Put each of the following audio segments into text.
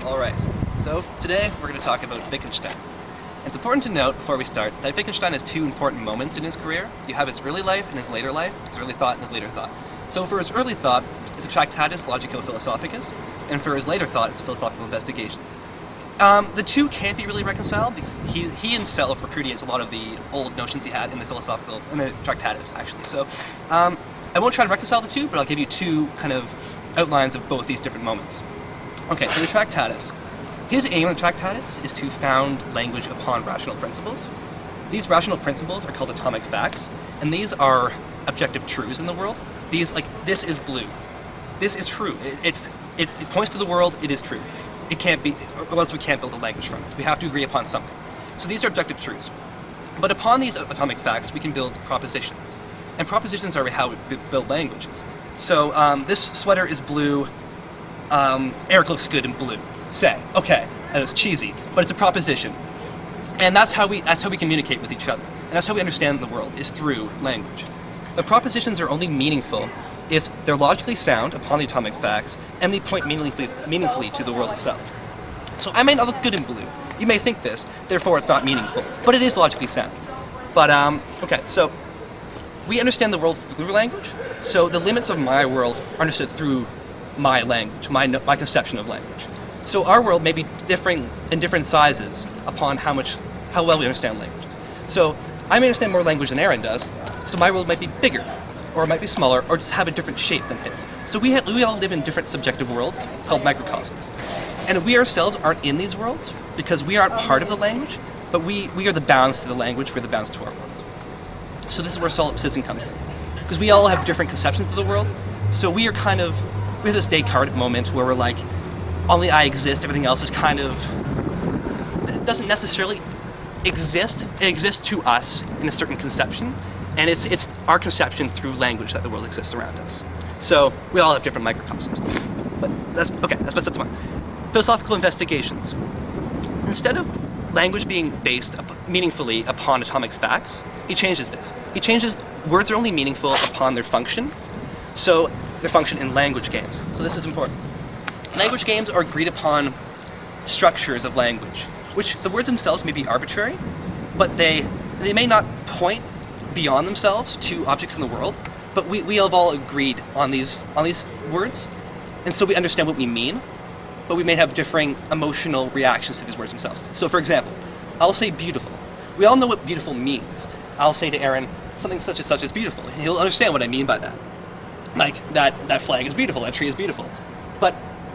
Alright, so today we're going to talk about Wittgenstein. It's important to note before we start that Wittgenstein has two important moments in his career. You have his early life and his later life, his early thought and his later thought. So for his early thought, it's a Tractatus Logico-Philosophicus, and for his later thought, it's the Philosophical Investigations. The two can't be really reconciled because he himself repudiates a lot of the old notions he had in the Tractatus, actually. So I won't try to reconcile the two, but I'll give you two kind of outlines of both these different moments. Okay, so the Tractatus. His aim in the Tractatus is to found language upon rational principles. These rational principles are called atomic facts, and these are objective truths in the world. These, like, this is blue. This is true. It points to the world, it is true. It can't be, or else we can't build a language from it. We have to agree upon something. So these are objective truths. But upon these atomic facts, we can build propositions. And propositions are how we build languages. So this sweater is blue. Eric looks good in blue. Say, okay, and it's cheesy, but it's a proposition. And that's how we communicate with each other. And that's how we understand the world, is through language. But propositions are only meaningful if they're logically sound upon the atomic facts and they point meaningfully to the world itself. So I might not look good in blue. You may think this, therefore it's not meaningful, but it is logically sound. But, okay, so we understand the world through language, so the limits of my world are understood through my language, my conception of language. So our world may be differing in different sizes upon how well we understand languages. So I may understand more language than Aaron does, so my world might be bigger, or it might be smaller, or just have a different shape than his. So we all live in different subjective worlds called microcosms. And we ourselves aren't in these worlds because we aren't part of the language, but we are the bounds to the language, we're the bounds to our world. So this is where solipsism comes in. Because we all have different conceptions of the world, so we have this Descartes moment where we're like, only I exist, everything else is kind of, it doesn't necessarily exist. It exists to us in a certain conception, and it's our conception through language that the world exists around us. So we all have different microcosms. But that's what's up to mind. Philosophical investigations. Instead of language being based meaningfully upon atomic facts, he changes this. He changes words are only meaningful upon their function. So their function in language games. So this is important. Language games are agreed upon structures of language, which the words themselves may be arbitrary, but they may not point beyond themselves to objects in the world, but we have all agreed on these words, and so we understand what we mean, but we may have differing emotional reactions to these words themselves. So for example, I'll say beautiful. We all know what beautiful means. I'll say to Aaron, something such and such is beautiful. He'll understand what I mean by that. Like, that flag is beautiful, that tree is beautiful. But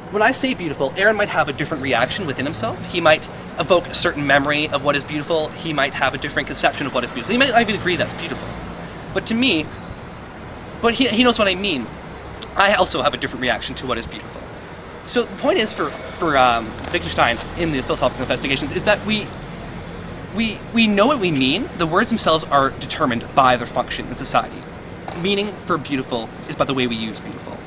when I say beautiful, Aaron might have a different reaction within himself. He might evoke a certain memory of what is beautiful. He might have a different conception of what is beautiful. He might not even agree that's beautiful. But to me, he knows what I mean. I also have a different reaction to what is beautiful. So the point is for Wittgenstein in the Philosophical Investigations is that we know what we mean. The words themselves are determined by their function in society. Meaning for beautiful is by the way we use beautiful.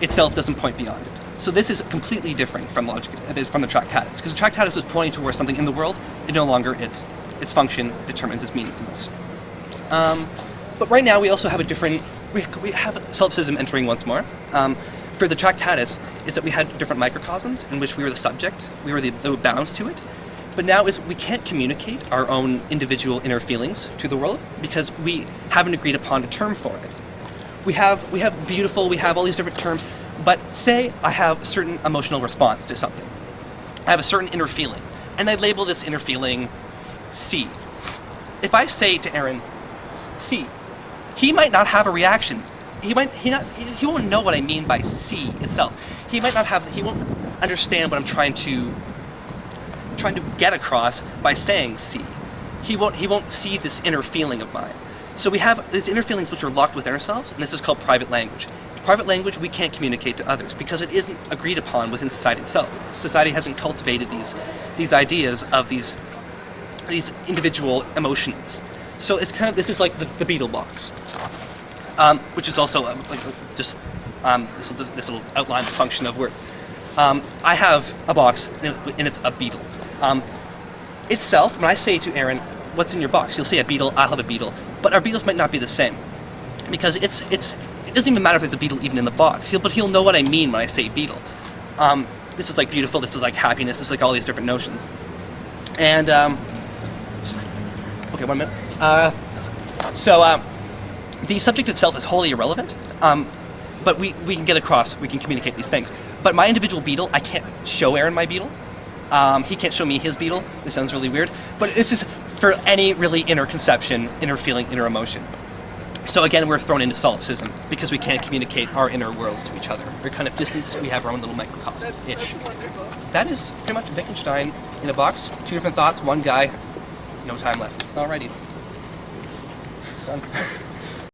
Itself doesn't point beyond it. So this is completely different from the Tractatus, because the Tractatus was pointing towards something in the world. It no longer is. Its function determines its meaningfulness. But right now we also have we have solipsism entering once more. For the Tractatus is that we had different microcosms in which we were the subject, we were the bounds to it. But now we can't communicate our own individual inner feelings to the world because we haven't agreed upon a term for it. We have beautiful, we have all these different terms, but say I have a certain emotional response to something. I have a certain inner feeling, and I label this inner feeling C. If I say to Aaron, C, he might not have a reaction. He won't know what I mean by C itself. He won't understand what I'm trying to get across by saying C. He won't see this inner feeling of mine. So we have these inner feelings which are locked within ourselves, and this is called private language. Private language we can't communicate to others because it isn't agreed upon within society itself. Society hasn't cultivated these ideas of these individual emotions. So it's this is like the Beetle box, which is also this will outline the function of words. I have a box and it's a beetle. Itself, when I say to Aaron, "What's in your box?" He'll say a beetle. I'll have a beetle, but our beetles might not be the same because it doesn't even matter if there's a beetle even in the box. But he'll know what I mean when I say beetle. this is like beautiful, this is like happiness, this is like all these different notions. And, okay, 1 minute. The subject itself is wholly irrelevant, but we can get across, we can communicate these things. But my individual beetle, I can't show Aaron my beetle. He can't show me his beetle. This sounds really weird, but this is for any really inner conception, inner feeling, inner emotion. So again, we're thrown into solipsism because we can't communicate our inner worlds to each other. We're kind of distant, we have our own little microcosms-ish. That is pretty much Wittgenstein in a box. 2 different thoughts, one guy, no time left. Alrighty. Done.